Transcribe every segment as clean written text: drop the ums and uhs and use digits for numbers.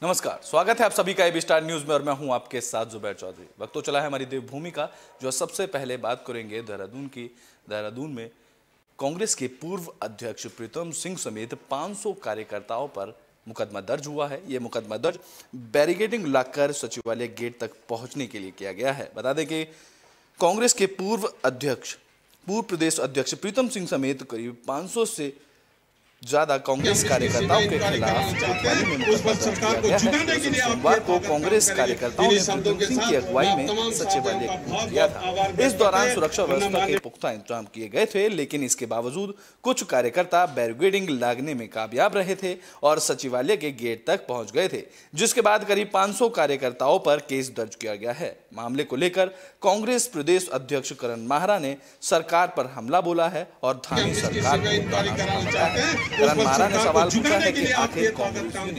नमस्कार, स्वागत है आप सभी का एबी स्टार न्यूज में और मैं हूं आपके साथ जुबैर चौधरी। वक्त तो चला है हमारी देवभूमि का, जो सबसे पहले बात करेंगे देहरादून में कांग्रेस के पूर्व अध्यक्ष प्रीतम सिंह समेत 500 कार्यकर्ताओं पर मुकदमा दर्ज हुआ है। ये मुकदमा दर्ज बैरिकेडिंग लगाकर सचिवालय गेट तक पहुंचने के लिए किया गया है। बता दें कि कांग्रेस के पूर्व प्रदेश अध्यक्ष प्रीतम सिंह समेत करीब 500 से ज्यादा कांग्रेस कार्यकर्ताओं के खिलाफ कोतवाली में मुकदमा दर्ज किया गया है। सोमवार को कांग्रेस कार्यकर्ताओं ने प्रीतम सिंह की अगुवाई में सचिवालय कूच किया था। इस दौरान सुरक्षा व्यवस्था के पुख्ता इंतजाम किए गए थे, लेकिन इसके बावजूद कुछ कार्यकर्ता बैरिकेडिंग लागने में कामयाब रहे थे और सचिवालय के गेट तक पहुंच गए थे, जिसके बाद करीब 500 कार्यकर्ताओं पर केस दर्ज किया गया है। मामले को लेकर कांग्रेस प्रदेश अध्यक्ष करण माहरा ने सरकार पर हमला बोला है और धामी सरकार को तानाशाह बताया है। करण माहरा ने सवाल पूछा है कि आखिर कांग्रेस ने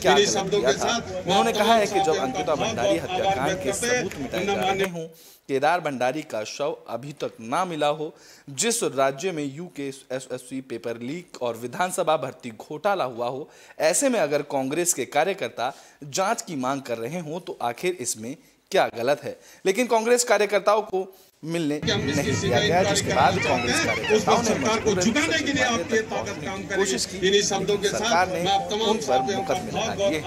क्या गलत किया था। उन्होंने कहा है कि जब अंकिता भंडारी हत्याकांड के सबूत मिटाए जा रहे हों, केदार भंडारी का शव अभी तक ना मिला हो, जिस राज्य में यूकेएसएससी पेपर लीक और विधानसभा भर्ती घोटाला हुआ हो, ऐसे में अगर कांग्रेस के कार्यकर्ता जांच की मांग कर रहे हों तो आखिर इसमें क्या गलत है। लेकिन कांग्रेस कार्यकर्ताओं को मिलने नहीं दिया गया, जिसके बाद कांग्रेस कार्यकर्ताओं ने कोशिश की। सरकार ने उन पर मुकदमे लगा दिए।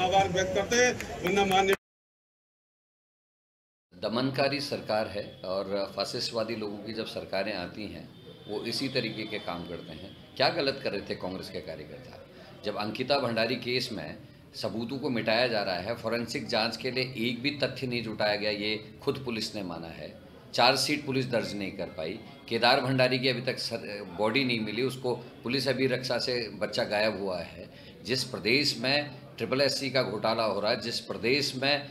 दमनकारी सरकार है और फासिस्टवादी लोगों की जब सरकारें आती हैं वो इसी तरीके के काम करते हैं। क्या गलत कर रहे थे कांग्रेस के कार्यकर्ता? जब अंकिता भंडारी केस में सबूतों को मिटाया जा रहा है, फॉरेंसिक जांच के लिए एक भी तथ्य नहीं जुटाया गया, ये खुद पुलिस ने माना है। चार्जशीट पुलिस दर्ज नहीं कर पाई। केदार भंडारी की अभी तक बॉडी नहीं मिली, उसको पुलिस अभिरक्षा से बच्चा गायब हुआ है। जिस प्रदेश में SSSC का घोटाला हो रहा है, जिस प्रदेश में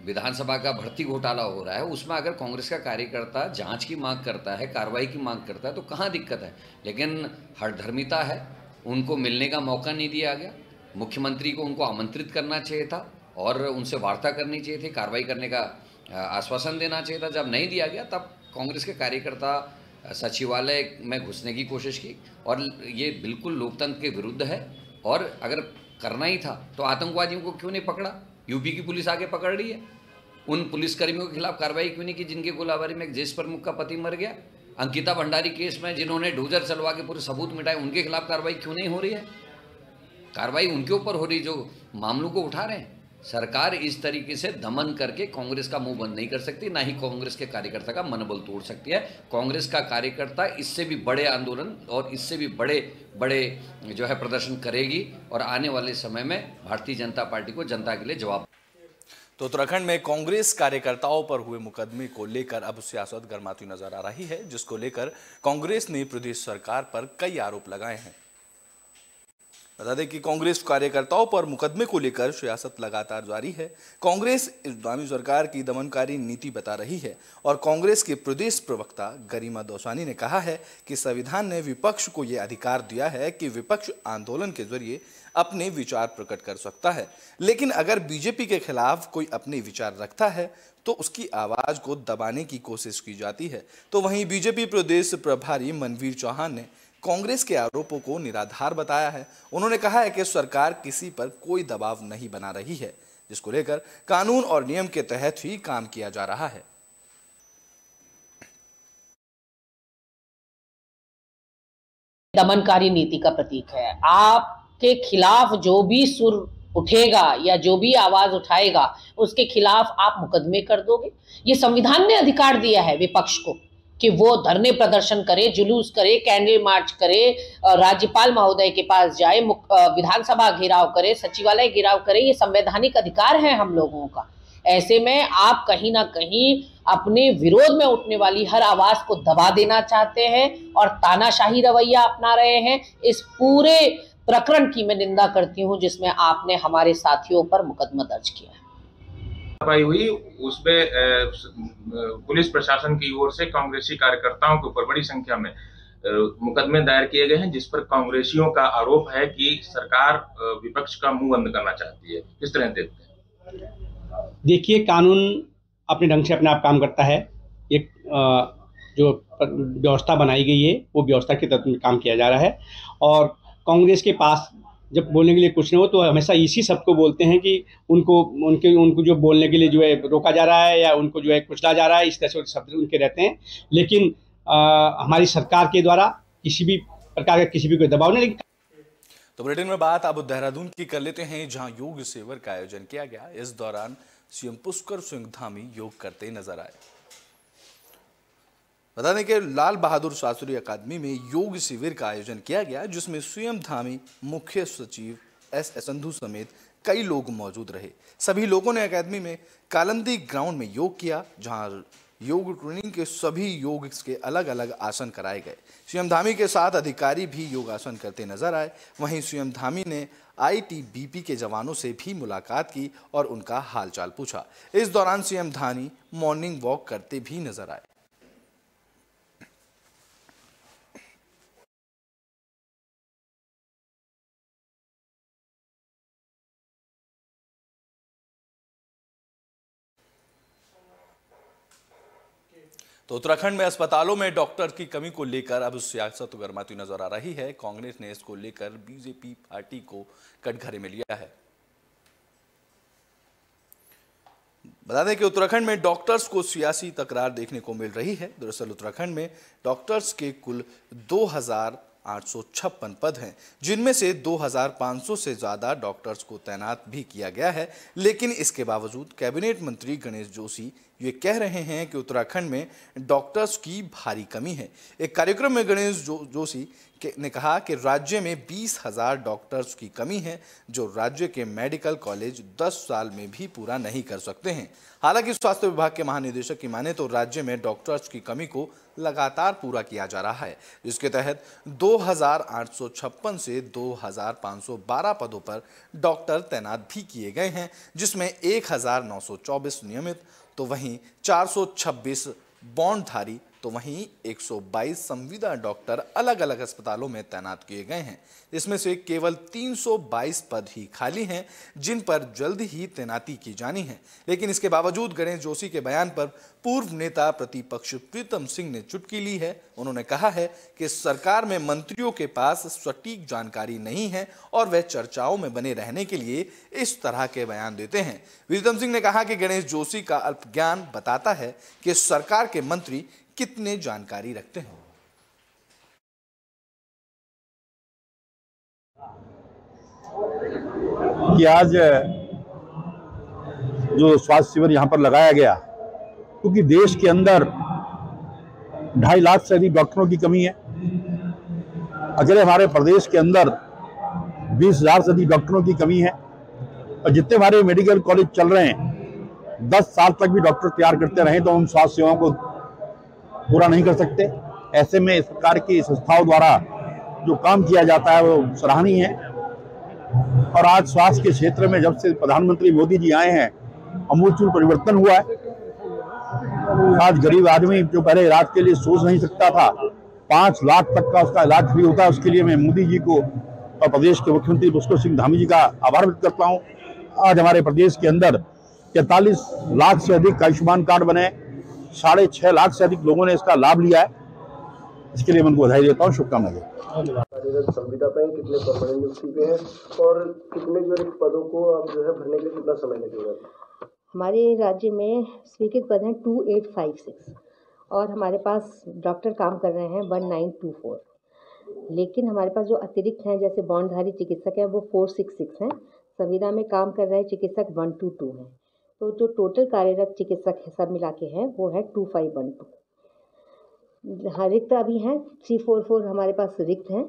विधानसभा का भर्ती घोटाला हो रहा है, उसमें अगर कांग्रेस का कार्यकर्ता जांच की मांग करता है, कार्रवाई की मांग करता है तो कहाँ दिक्कत है। लेकिन हठधर्मिता है, उनको मिलने का मौका नहीं दिया गया। मुख्यमंत्री को उनको आमंत्रित करना चाहिए था और उनसे वार्ता करनी चाहिए थी, कार्रवाई करने का आश्वासन देना चाहिए था। जब नहीं दिया गया तब कांग्रेस के कार्यकर्ता सचिवालय में घुसने की कोशिश की और ये बिल्कुल लोकतंत्र के विरुद्ध है। और अगर करना ही था तो आतंकवादियों को क्यों नहीं पकड़ा? यूपी की पुलिस आगे पकड़ रही है। उन पुलिसकर्मियों के खिलाफ कार्रवाई क्यों नहीं की जिनके गोलाबारी में एक देश प्रमुख का पति मर गया? अंकिता भंडारी केस में जिन्होंने डोजर चलवा के पूरे सबूत मिटाए, उनके खिलाफ कार्रवाई क्यों नहीं हो रही है? कार्रवाई उनके ऊपर हो रही जो मामलों को उठा रहे हैं। सरकार इस तरीके से दमन करके कांग्रेस का मुंह बंद नहीं कर सकती, ना ही कांग्रेस के कार्यकर्ता का मनोबल तोड़ सकती है। कांग्रेस का कार्यकर्ता इससे भी बड़े आंदोलन और इससे भी बड़े जो है प्रदर्शन करेगी और आने वाले समय में भारतीय जनता पार्टी को जनता के लिए जवाब। तो उत्तराखंड में कांग्रेस कार्यकर्ताओं पर हुए मुकदमे को लेकर अब सियासत गर्माती नजर आ रही है, जिसको लेकर कांग्रेस ने प्रदेश सरकार पर कई आरोप लगाए हैं। बता दें कि कांग्रेस कार्यकर्ताओं पर मुकदमे को लेकर सियासत लगातार जारी है। कांग्रेस इस्लामी सरकार की दमनकारी नीति बता रही है और कांग्रेस के प्रदेश प्रवक्ता गरिमा दौसानी ने कहा है कि संविधान ने विपक्ष को यह अधिकार दिया है कि विपक्ष आंदोलन के जरिए अपने विचार प्रकट कर सकता है, लेकिन अगर बीजेपी के खिलाफ कोई अपने विचार रखता है तो उसकी आवाज को दबाने की कोशिश की जाती है। तो वहीं बीजेपी प्रदेश प्रभारी मनवीर चौहान ने कांग्रेस के आरोपों को निराधार बताया है। उन्होंने कहा है कि सरकार किसी पर कोई दबाव नहीं बना रही है, जिसको लेकर कानून और नियम के तहत ही काम किया जा रहा है। दमनकारी नीति का प्रतीक है। आपके खिलाफ जो भी सुर उठेगा या जो भी आवाज उठाएगा उसके खिलाफ आप मुकदमे कर दोगे। ये संविधान ने अधिकार दिया है विपक्ष को कि वो धरने प्रदर्शन करे, जुलूस करे, कैंडल मार्च करे, राज्यपाल महोदय के पास जाए, विधानसभा घेराव करे, सचिवालय घेराव करे। ये संवैधानिक अधिकार है हम लोगों का। ऐसे में आप कहीं ना कहीं अपने विरोध में उठने वाली हर आवाज को दबा देना चाहते हैं और तानाशाही रवैया अपना रहे हैं। इस पूरे प्रकरण की मैं निंदा करती हूं जिसमें आपने हमारे साथियों पर मुकदमा दर्ज किया है। हुई उसमें पुलिस प्रशासन की ओर से कांग्रेसी कार्यकर्ताओं के ऊपर बड़ी संख्या में मुकदमे दायर किए गए हैं, जिस पर कांग्रेसियों का आरोप है कि सरकार विपक्ष का मुंह बंद करना चाहती है। किस तरह देखते हैं? देखिए, कानून अपने ढंग से अपने आप काम करता है। एक जो व्यवस्था बनाई गई है वो व्यवस्था के तहत काम किया जा रहा है और कांग्रेस के पास जब बोलने के लिए कुछ न हो तो हमेशा इसी सबको बोलते हैं कि उनको जो बोलने के लिए जो है रोका जा रहा है या उनको जो है कुचला जा रहा है, इस तरह से शब्द उनके रहते हैं। लेकिन हमारी सरकार के द्वारा किसी भी प्रकार का किसी भी कोई दबाव नहीं। तो बुलेटिन में बात अब देहरादून की कर लेते हैं, जहां योग शिविर का आयोजन किया गया। इस दौरान सीएम पुष्कर सिंह धामी योग करते नजर आए। बता दें कि लाल बहादुर शास्त्री अकादमी में योग शिविर का आयोजन किया गया, जिसमें सीएम धामी, मुख्य सचिव एस संधू समेत कई लोग मौजूद रहे। सभी लोगों ने अकादमी में कालंदी ग्राउंड में योग किया, जहां योग ट्रेनिंग के सभी योग के अलग अलग आसन कराए गए। सीएम धामी के साथ अधिकारी भी योगासन करते नजर आए। वहीं सीएम धामी ने आईटीबीपी के जवानों से भी मुलाकात की और उनका हालचाल पूछा। इस दौरान सीएम धामी मॉर्निंग वॉक करते भी नजर आए। तो उत्तराखंड में अस्पतालों में डॉक्टर की कमी को लेकर अब सियासत गरमाती नजर आ रही है। कांग्रेस ने इसको लेकर बीजेपी पार्टी को कटघरे में लिया है। बता दें कि उत्तराखंड में डॉक्टर्स को सियासी तकरार देखने को मिल रही है। दरअसल उत्तराखंड में डॉक्टर्स के कुल 2856 पद हैं, जिनमें से 2500 से ज्यादा डॉक्टर्स को तैनात भी किया गया है। लेकिन इसके बावजूद कैबिनेट मंत्री गणेश जोशी ये कह रहे हैं कि उत्तराखंड में डॉक्टर्स की भारी कमी है। एक कार्यक्रम में गणेश जोशी ने कहा कि राज्य में 20,000 डॉक्टर्स की कमी है, जो राज्य के मेडिकल कॉलेज 10 साल में भी पूरा नहीं कर सकते हैं। हालांकि स्वास्थ्य विभाग के महानिदेशक की माने तो राज्य में डॉक्टर्स की कमी को लगातार पूरा किया जा रहा है, जिसके तहत 2856 से 2512 पदों पर डॉक्टर तैनात भी किए गए हैं, जिसमें 1924 नियमित तो वहीं 426 बॉन्डधारी तो वहीं 122 संविदा डॉक्टर अलग अलग अस्पतालों में तैनात किए गए हैं। इसमें से केवल 322 पद ही खाली हैं, जिन पर जल्द ही तैनाती की जानी है। लेकिन इसके बावजूद गणेश जोशी के बयान पर पूर्व नेता प्रतिपक्ष प्रीतम सिंह ने चुटकी ली है। उन्होंने कहा है कि सरकार में मंत्रियों के पास सटीक जानकारी नहीं है और वह चर्चाओं में बने रहने के लिए इस तरह के बयान देते हैं। प्रीतम सिंह ने कहा कि गणेश जोशी का अल्प ज्ञान बताता है कि सरकार के मंत्री कितने जानकारी रखते हैं। कि आज जो स्वास्थ्य शिविर यहाँ पर लगाया गया, क्योंकि देश के अंदर 2.5 लाख से अधिक डॉक्टरों की कमी है। अकेले हमारे प्रदेश के अंदर 20,000 से अधिक डॉक्टरों की कमी है और जितने हमारे मेडिकल कॉलेज चल रहे हैं 10 साल तक भी डॉक्टर तैयार करते रहे तो उन स्वास्थ्य सेवाओं को पूरा नहीं कर सकते। ऐसे में सरकार की संस्थाओं द्वारा जो काम किया जाता है वो सराहनीय है। और आज स्वास्थ्य के क्षेत्र में जब से प्रधानमंत्री मोदी जी आए हैं अमूलचूल परिवर्तन हुआ है। आज गरीब आदमी जो पहले इलाज के लिए सोच नहीं सकता था, 5 लाख तक का उसका इलाज फ्री होता है। उसके लिए मैं मोदी जी को और प्रदेश के मुख्यमंत्री पुष्कर सिंह धामी जी का आभार व्यक्त करता हूँ। आज हमारे प्रदेश के अंदर 43 लाख से अधिक आयुष्मान कार्ड बने, 6.5 लाख से अधिक लोगों ने इसका लाभ लिया है। इसके लिए मैं उनको बधाई देता हूँ, शुभकामनाएं। संविदा पे कितने परमानेंट नियुक्ति पे हैं और कितने जो रिक्त पदों को अब जो है भरने के लिए कितना समय लगेगा? हमारे राज्य में स्वीकृत पद हैं 2856 और हमारे पास डॉक्टर काम कर रहे हैं 1924। लेकिन हमारे पास जो अतिरिक्त हैं जैसे बॉन्डधारी चिकित्सक हैं वो 466 हैं। संविदा में काम कर रहे चिकित्सक 122 हैं। तो जो टोटल कार्यरत चिकित्सक है सब मिला के हैं वो है 2512। हाँ, रिक्त अभी हैं 344 हमारे पास रिक्त हैं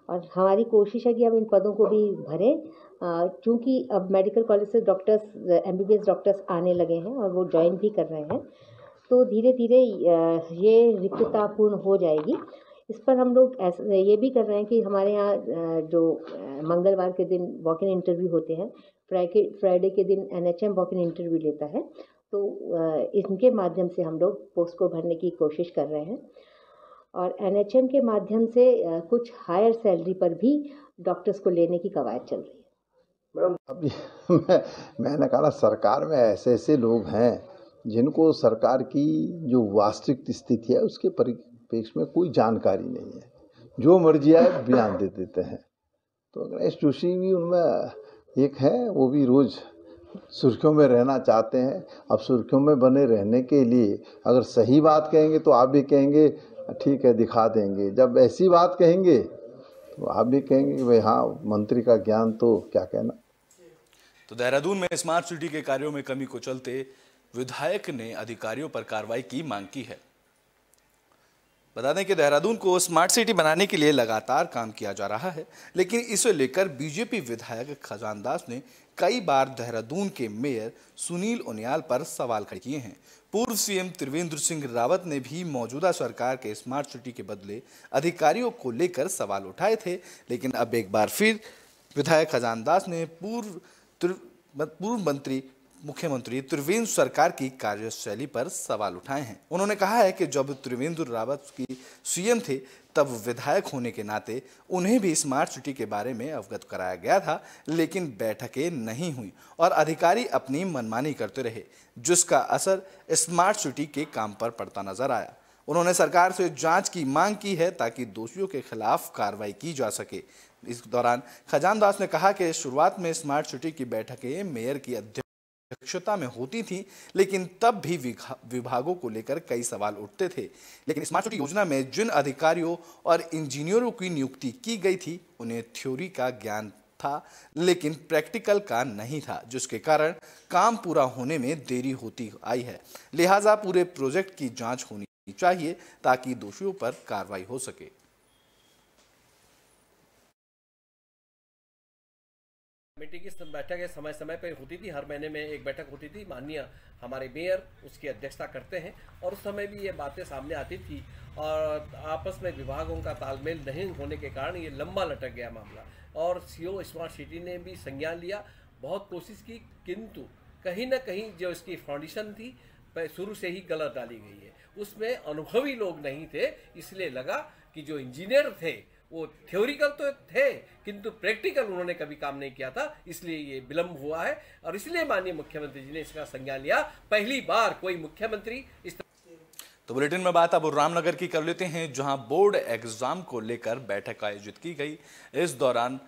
और हमारी कोशिश है कि अब इन पदों को भी भरें, क्योंकि अब मेडिकल कॉलेज से डॉक्टर्स MBBS डॉक्टर्स आने लगे हैं और वो ज्वाइन भी कर रहे हैं। तो धीरे धीरे ये रिक्तता पूर्ण हो जाएगी। इस पर हम लोग ये भी कर रहे हैं कि हमारे यहाँ जो मंगलवार के दिन वॉक इन इंटरव्यू होते हैं, फ्राइडे के दिन NHM वॉक इन इंटरव्यू लेता है, तो इनके माध्यम से हम लोग पोस्ट को भरने की कोशिश कर रहे हैं। और NHM के माध्यम से कुछ हायर सैलरी पर भी डॉक्टर्स को लेने की कवायद चल रही है। मैडम, अभी मैंने कहा सरकार में ऐसे ऐसे लोग हैं जिनको सरकार की जो वास्तविक स्थिति है उसके परिप्रेक्ष्य में कोई जानकारी नहीं है, जो मर्जी आए बयान दे देते हैं। तो गणेश जोशी भी उनमें एक है, वो भी रोज़ सुर्खियों में रहना चाहते हैं। अब सुर्खियों में बने रहने के लिए अगर सही बात कहेंगे तो आप भी कहेंगे ठीक है दिखा देंगे, जब ऐसी बात कहेंगे तो आप भी कहेंगे कि भाई हाँ मंत्री का ज्ञान तो क्या कहना। तो देहरादून में स्मार्ट सिटी के कार्यों में कमी को चलते विधायक ने अधिकारियों पर कार्रवाई की मांग की है। बता दें कि देहरादून को स्मार्ट सिटी बनाने के लिए लगातार काम किया जा रहा है, लेकिन इसे लेकर बीजेपी विधायक खजानदास ने कई बार देहरादून के मेयर सुनील उनियाल पर सवाल खड़े किए हैं। पूर्व सीएम त्रिवेंद्र सिंह रावत ने भी मौजूदा सरकार के स्मार्ट सिटी के बदले अधिकारियों को लेकर सवाल उठाए थे, लेकिन अब एक बार फिर विधायक खजानदास ने पूर्व मंत्री मुख्यमंत्री त्रिवेंद्र सरकार की कार्यशैली पर सवाल उठाए हैं। उन्होंने कहा है कि जब त्रिवेंद्र रावत की सीएम थे तब विधायक होने के नाते उन्हें भी स्मार्ट सिटी के बारे में अवगत कराया गया था, लेकिन बैठकें नहीं हुई और अधिकारी अपनी मनमानी करते रहे, जिसका असर स्मार्ट सिटी के काम पर पड़ता नजर आया। उन्होंने सरकार से जांच की मांग की है ताकि दोषियों के खिलाफ कार्रवाई की जा सके। इस दौरान खजानदास ने कहा कि शुरुआत में स्मार्ट सिटी की बैठकें मेयर की अध्यक्षता में होती थी, लेकिन तब भी विभागों को लेकर कई सवाल उठते थे। लेकिन स्मार्ट सिटी योजना में जिन अधिकारियों और इंजीनियरों की नियुक्ति की गई थी उन्हें थ्योरी का ज्ञान था, लेकिन प्रैक्टिकल का नहीं था, जिसके कारण काम पूरा होने में देरी होती आई है। लिहाजा पूरे प्रोजेक्ट की जांच होनी चाहिए ताकि दोषियों पर कार्रवाई हो सके। कमेटी की बैठक समय समय पर होती थी, हर महीने में एक बैठक होती थी। माननीय हमारे मेयर उसकी अध्यक्षता करते हैं और उस समय भी ये बातें सामने आती थी और आपस में विभागों का तालमेल नहीं होने के कारण ये लंबा लटक गया मामला। और सीओ स्मार्ट सिटी ने भी संज्ञान लिया, बहुत कोशिश की, किंतु कहीं ना कहीं जो इसकी फाउंडेशन थी शुरू से ही गलत डाली गई है। उसमें अनुभवी लोग नहीं थे, इसलिए लगा कि जो इंजीनियर थे वो थ्योरिकल तो थे किंतु प्रैक्टिकल उन्होंने कभी काम नहीं किया था, इसलिए ये विलंब हुआ है। और इसलिए माननीय मुख्यमंत्री जी ने इसका संज्ञान लिया। पहली बार कोई मुख्यमंत्री इस तो बुलेटिन में बात अब रामनगर की कर लेते हैं, जहां बोर्ड एग्जाम को लेकर बैठक आयोजित की गई। इस दौरान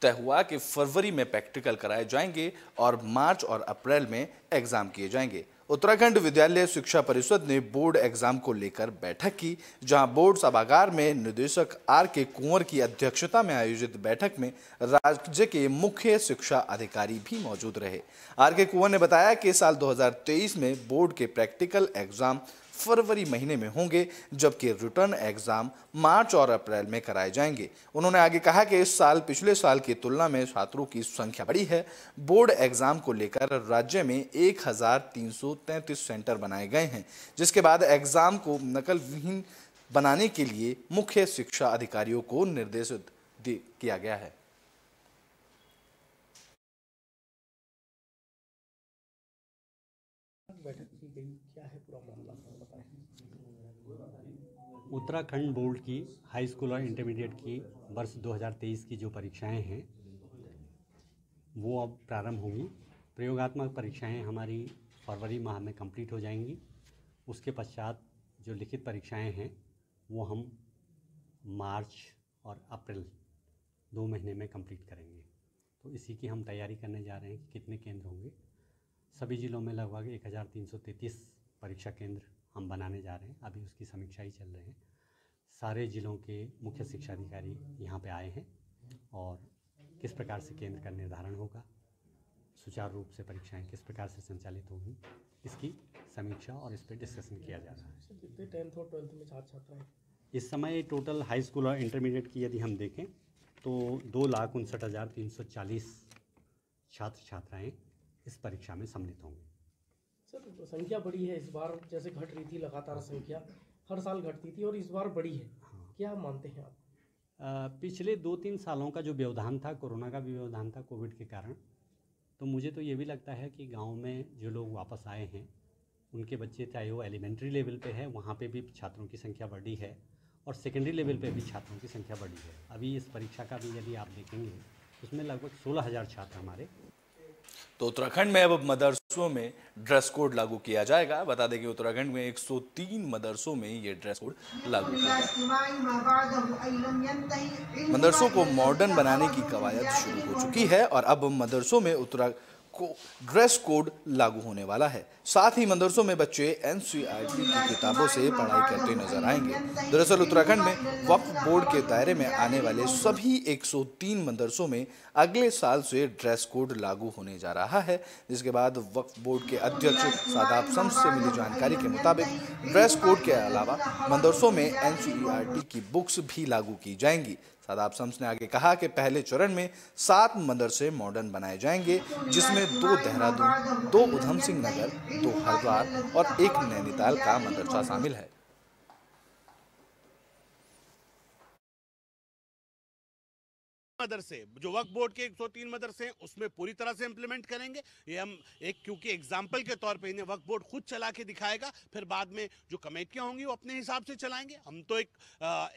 तय हुआ कि फरवरी में प्रैक्टिकल कराए जाएंगे और मार्च और अप्रैल में एग्जाम किए जाएंगे। उत्तराखंड विद्यालय शिक्षा परिषद ने बोर्ड एग्जाम को लेकर बैठक की, जहां बोर्ड सभागार में निदेशक आर.के. कुंवर की अध्यक्षता में आयोजित बैठक में राज्य के मुख्य शिक्षा अधिकारी भी मौजूद रहे। आर.के. कुंवर ने बताया कि साल 2023 में बोर्ड के प्रैक्टिकल एग्जाम फरवरी महीने में होंगे, जबकि रिटर्न एग्जाम मार्च और अप्रैल में कराए जाएंगे। उन्होंने आगे कहा कि इस साल पिछले साल की तुलना में छात्रों की संख्या बढ़ी है। बोर्ड एग्जाम को लेकर राज्य में 1333 सेंटर बनाए गए हैं, जिसके बाद एग्जाम को नकल विहीन बनाने के लिए मुख्य शिक्षा अधिकारियों को निर्देशित किया गया है। उत्तराखंड बोर्ड की हाई स्कूल और इंटरमीडिएट की वर्ष 2023 की जो परीक्षाएं हैं वो अब प्रारंभ होंगी। प्रयोगात्मक परीक्षाएं हमारी फरवरी माह में कंप्लीट हो जाएंगी। उसके पश्चात जो लिखित परीक्षाएं हैं वो हम मार्च और अप्रैल 2 महीने में कंप्लीट करेंगे। तो इसी की हम तैयारी करने जा रहे हैं कि कितने केंद्र होंगे। सभी जिलों में लगभग 1333 परीक्षा केंद्र हम बनाने जा रहे हैं। अभी उसकी समीक्षा ही चल रही है। सारे जिलों के मुख्य शिक्षा अधिकारी यहाँ पे आए हैं और किस प्रकार से केंद्र का निर्धारण होगा, सुचारू रूप से परीक्षाएं किस प्रकार से संचालित होंगी, इसकी समीक्षा और इस पर डिस्कशन किया जा रहा है। कितने 10th और 12th में छात्र हैं इस समय? टोटल हाई स्कूल और इंटरमीडिएट की यदि हम देखें तो 2,59,340 छात्र छात्राएँ इस परीक्षा में सम्मिलित होंगे। सर संख्या बड़ी है इस बार, जैसे घट रही थी लगातार संख्या, हर साल घटती थी और इस बार बड़ी है। हाँ। क्या मानते हैं आप? पिछले 2-3 सालों का जो व्यवधान था, कोरोना का भी व्यवधान था कोविड के कारण, तो मुझे तो ये भी लगता है कि गांव में जो लोग वापस आए हैं उनके बच्चे, चाहे वो एलिमेंट्री लेवल पे है वहाँ पे भी छात्रों की संख्या बढ़ी है और सेकेंडरी लेवल पे भी छात्रों की संख्या बढ़ी है। अभी इस परीक्षा का भी यदि आप देखेंगे उसमें लगभग 16,000 छात्र हमारे। तो उत्तराखंड में अब मदरसों में ड्रेस कोड लागू किया जाएगा। बता दें कि उत्तराखंड में 103 मदरसों में ये ड्रेस कोड लागू किया गया। मदरसों को मॉडर्न बनाने की कवायद शुरू हो चुकी है और अब मदरसों में को ड्रेस कोड लागू होने वाला है। साथ ही मदरसों में बच्चे एनसीईआरटी की किताबों से पढ़ाई करते नजर आएंगे। दरअसल उत्तराखंड में वक्फ बोर्ड के दायरे में आने वाले सभी 103 मदरसों में अगले साल से ड्रेस कोड लागू होने जा रहा है, जिसके बाद वक्फ बोर्ड के अध्यक्ष शादाब शम्स से मिली जानकारी के मुताबिक ड्रेस कोड के अलावा मदरसों में एनसीईआरटी की बुक्स भी लागू की जाएंगी। शादाब शम्स ने आगे कहा कि पहले चरण में 7 मदरसे मॉडर्न बनाए जाएंगे, जिसमें 2 देहरादून, 2 उधम सिंह नगर, 2 हरिद्वार और 1 नैनीताल का मदरसा शामिल है। मदरसे जो वक्फ बोर्ड के 103 मदरसे हैं उसमें पूरी तरह से इंप्लीमेंट करेंगे। ये हम क्योंकि एग्जाम्पल के तौर पे इन्हें वक्फ बोर्ड खुद चला के दिखाएगा, फिर बाद में जो कमेटियां होंगी वो अपने हिसाब से चलाएंगे। हम तो एक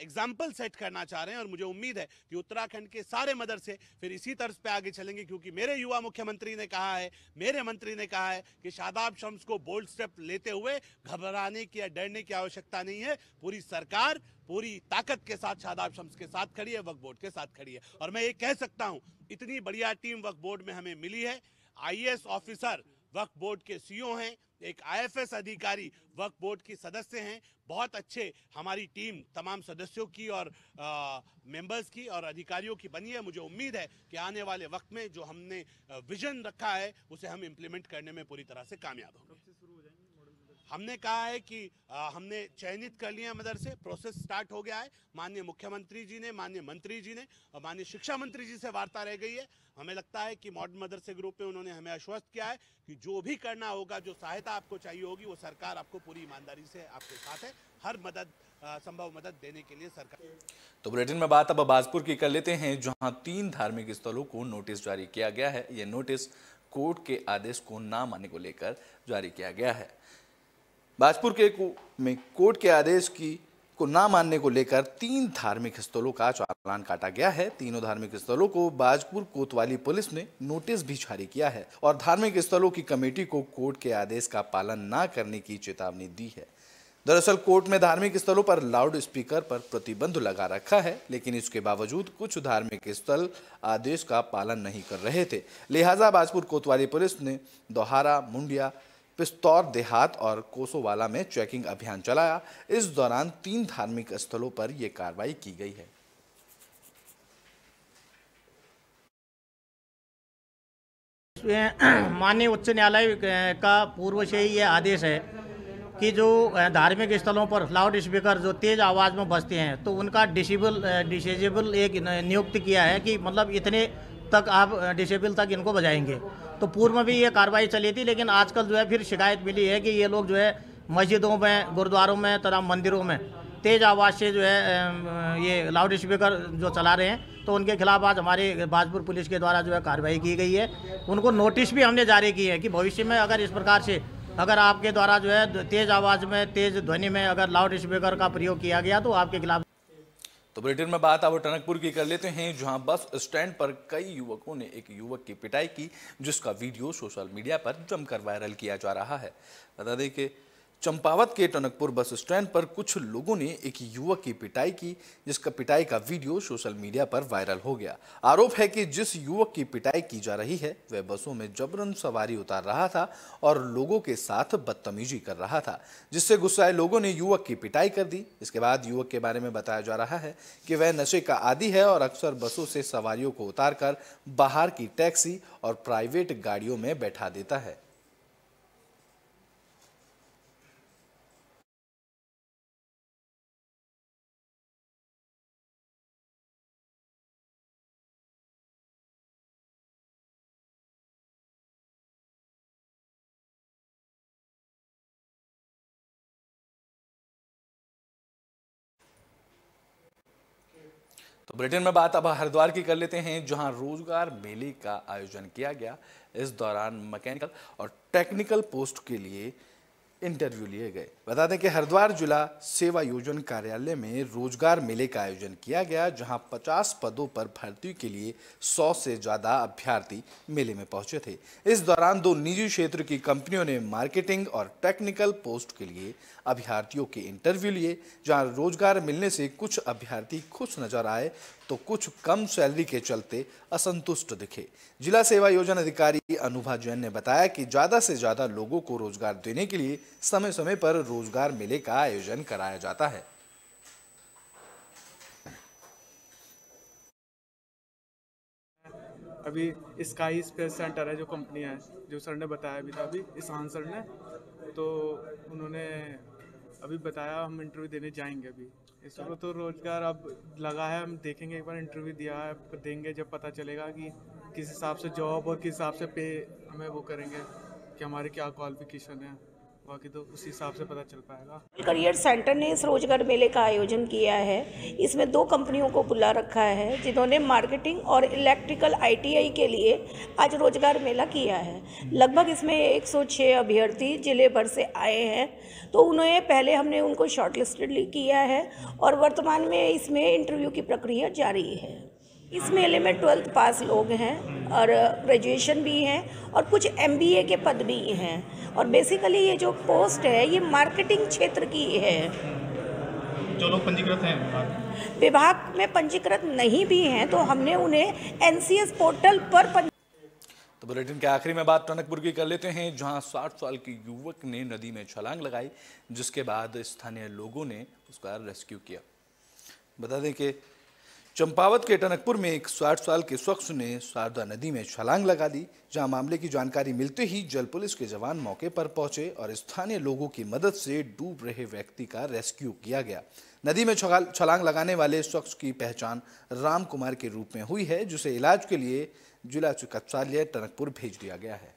एग्जाम्पल सेट करना चाह रहे हैं और मुझे उम्मीद है कि उत्तराखंड के सारे मदरसे फिर इसी तर्ज पे आगे चलेंगे, क्योंकि मेरे युवा मुख्यमंत्री ने कहा है, मेरे मंत्री ने कहा है कि शादाब शम्स को बोल्ड स्टेप लेते हुए घबराने की या डरने की आवश्यकता नहीं है। पूरी सरकार पूरी ताकत के साथ शादाब शम्स के साथ खड़ी है, वक्फ बोर्ड के साथ खड़ी है। और मैं ये कह सकता हूं, इतनी बढ़िया टीम वक्फ बोर्ड में हमें मिली है। आईएएस ऑफिसर वक्फ बोर्ड के सीईओ हैं, एक आईएफएस अधिकारी वक्फ बोर्ड की सदस्य हैं। बहुत अच्छे हमारी टीम तमाम सदस्यों की और मेंबर्स की और अधिकारियों की बनी है। मुझे उम्मीद है कि आने वाले वक्त में जो हमने विजन रखा है उसे हम इम्प्लीमेंट करने में पूरी तरह से कामयाब होंगे। हमने कहा है कि हमने चयनित कर लिया मदरसे, प्रोसेस स्टार्ट हो गया है। माननीय मुख्यमंत्री जी ने, माननीय मंत्री जी ने और माननीय शिक्षा मंत्री जी से वार्ता रह गई है। हमें लगता है कि मॉडर्न मदरसे ग्रुप में उन्होंने हमें आश्वस्त किया है कि जो भी करना होगा, जो सहायता आपको चाहिए होगी, वो सरकार आपको पूरी ईमानदारी से आपके साथ है। हर मदद संभव मदद देने के लिए सरकार। तो बुलेटिन में बात अब बाजपुर की कर लेते हैं, जहां 3 धार्मिक स्थलों को नोटिस जारी किया गया है। यह नोटिस कोर्ट के आदेश को न मानने को लेकर जारी किया गया है। बाजपुर में कोर्ट के आदेश को ना मानने को लेकर 3 धार्मिक स्थलों का चालान काटा गया है। तीनों धार्मिक स्थलों को बाजपुर कोतवाली पुलिस ने नोटिस भी जारी किया है और धार्मिक स्थलों की कमेटी को कोर्ट के आदेश का पालन न करने की चेतावनी दी है। दरअसल कोर्ट में धार्मिक स्थलों पर लाउड स्पीकर पर प्रतिबंध लगा रखा है, लेकिन इसके बावजूद कुछ धार्मिक स्थल आदेश का पालन नहीं कर रहे थे। लिहाजा बाजपुर कोतवाली पुलिस ने दोहारा, मुंडिया, पिस्तौर देहात और कोसोवाला में चेकिंग अभियान चलाया। इस दौरान 3 धार्मिक स्थलों पर यह कार्रवाई की गई है। माननीय उच्च न्यायालय का पूर्व से ही ये आदेश है कि जो धार्मिक स्थलों पर लाउड स्पीकर जो तेज आवाज़ में बजते हैं तो उनका डिसेबल एक नियुक्त किया है कि मतलब इतने तक आप डिसेबल तक इनको बजाएंगे। तो पूर्व में भी ये कार्रवाई चली थी, लेकिन आजकल जो है फिर शिकायत मिली है कि ये लोग जो है मस्जिदों में, गुरुद्वारों में तथा मंदिरों में तेज़ आवाज़ से जो है ये लाउड स्पीकर जो चला रहे हैं, तो उनके खिलाफ आज हमारे बाजपुर पुलिस के द्वारा जो है कार्रवाई की गई है। उनको नोटिस भी हमने जारी की है कि भविष्य में अगर इस प्रकार से अगर आपके द्वारा जो है तेज़ आवाज़ में, तेज़ ध्वनि में अगर लाउड स्पीकर का प्रयोग किया गया तो आपके खिलाफ। तो बुलेटिन में बात अब टनकपुर की कर लेते हैं, जहां बस स्टैंड पर कई युवकों ने एक युवक की पिटाई की, जिसका वीडियो सोशल मीडिया पर जमकर वायरल किया जा रहा है। बता दें कि चंपावत के टनकपुर बस स्टैंड पर कुछ लोगों ने एक युवक की पिटाई की, जिसका पिटाई का वीडियो सोशल मीडिया पर वायरल हो गया। आरोप है कि जिस युवक की पिटाई की जा रही है वह बसों में जबरन सवारी उतार रहा था और लोगों के साथ बदतमीजी कर रहा था, जिससे गुस्साए लोगों ने युवक की पिटाई कर दी। इसके बाद युवक के बारे में बताया जा रहा है कि वह नशे का आदी है और अक्सर बसों से सवारियों को उतारकर बाहर की टैक्सी और प्राइवेट गाड़ियों में बैठा देता है। तो बुलेटिन में बात अब हरिद्वार की कर लेते हैं, जहां रोजगार मेले का आयोजन किया गया। इस दौरान मैकेनिकल और टेक्निकल पोस्ट के लिए इंटरव्यू लिए गए। बता दें कि हरिद्वार जिला सेवा योजन कार्यालय में रोजगार मेले का आयोजन किया गया, जहां 50 पदों पर भर्ती के लिए 100 से ज्यादा अभ्यर्थी मेले में पहुंचे थे। इस दौरान 2 निजी क्षेत्र की कंपनियों ने मार्केटिंग और टेक्निकल पोस्ट के लिए अभ्यर्थियों के इंटरव्यू लिए, जहां रोजगार मिलने से कुछ अभ्यर्थी खुश नजर आए तो कुछ कम सैलरी के चलते असंतुष्ट दिखे। जिला सेवा योजना अधिकारी अनुभा जैन ने बताया कि ज्यादा से ज्यादा लोगों को रोजगार देने के लिए समय समय पर रोजगार मेले का आयोजन कराया जाता है। अभी स्काई स्पेस सेंटर है जो कंपनी है, जो सर ने बताया भी था अभी ईशान सर ने, तो उन्होंने अभी बताया हम इंटरव्यू देने जाएंगे। अभी इसको तो रोजगार अब लगा है, हम देखेंगे, एक बार इंटरव्यू दिया है, देंगे, जब पता चलेगा कि किस हिसाब से जॉब और किस हिसाब से पे हमें वो करेंगे कि हमारे क्या क्वालिफिकेशन है, बाकी तो उसी हिसाब से पता चल पाएगा। करियर सेंटर ने इस रोजगार मेले का आयोजन किया है। इसमें 2 कंपनियों को बुला रखा है जिन्होंने मार्केटिंग और इलेक्ट्रिकल ITI के लिए आज रोजगार मेला किया है। लगभग इसमें 106 अभ्यर्थी जिले भर से आए हैं, तो उन्हें पहले हमने उनको शॉर्टलिस्टेड किया है और वर्तमान में इसमें इंटरव्यू की प्रक्रिया जारी है। इस मेले में 12th पास लोग हैं और ग्रेजुएशन भी हैं और कुछ MBA के पद भी हैं, और बेसिकली ये जो पोस्ट है ये मार्केटिंग क्षेत्र की है। जो लोग पंजीकृत हैं विभाग में पंजीकृत नहीं भी हैं तो हमने उन्हें NCS पोर्टल पर तो बुलेटिन के आखिरी में बात टनकपुर की कर लेते हैं, जहां 60 साल के युवक ने नदी में छलांग लगाई, जिसके बाद स्थानीय लोगों ने उसका रेस्क्यू किया। बता दें कि चंपावत के टनकपुर में एक 60 साल के शख्स ने शारदा नदी में छलांग लगा दी, जहां मामले की जानकारी मिलते ही जल पुलिस के जवान मौके पर पहुंचे और स्थानीय लोगों की मदद से डूब रहे व्यक्ति का रेस्क्यू किया गया। नदी में छलांग लगाने वाले शख्स की पहचान राम कुमार के रूप में हुई है, जिसे इलाज के लिए जिला चिकित्सालय टनकपुर भेज दिया गया है।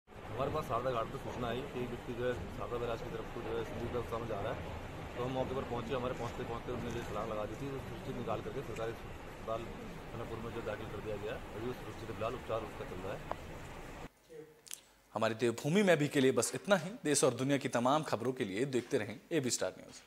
हमारे पास शारदा घाट पर सूचना आई कि व्यक्ति जो है शारदा बैराज की तरफ को जो है सीधी तरफ समझ आ रहा है, तो हम मौके पर पहुंचे। हमारे पहुंचते पहुंचते उन्होंने जो छलांग लगा दी थी, तो सुरक्षित निकाल करके सरकारी अस्पताल टनकपुर में जो दाखिल कर दिया गया। अभी सुरक्षित फिलहाल उपचार उसका चल रहा है। हमारी देवभूमि में अभी के लिए बस इतना ही। देश और दुनिया की तमाम खबरों के लिए देखते रहें AB स्टार न्यूज़।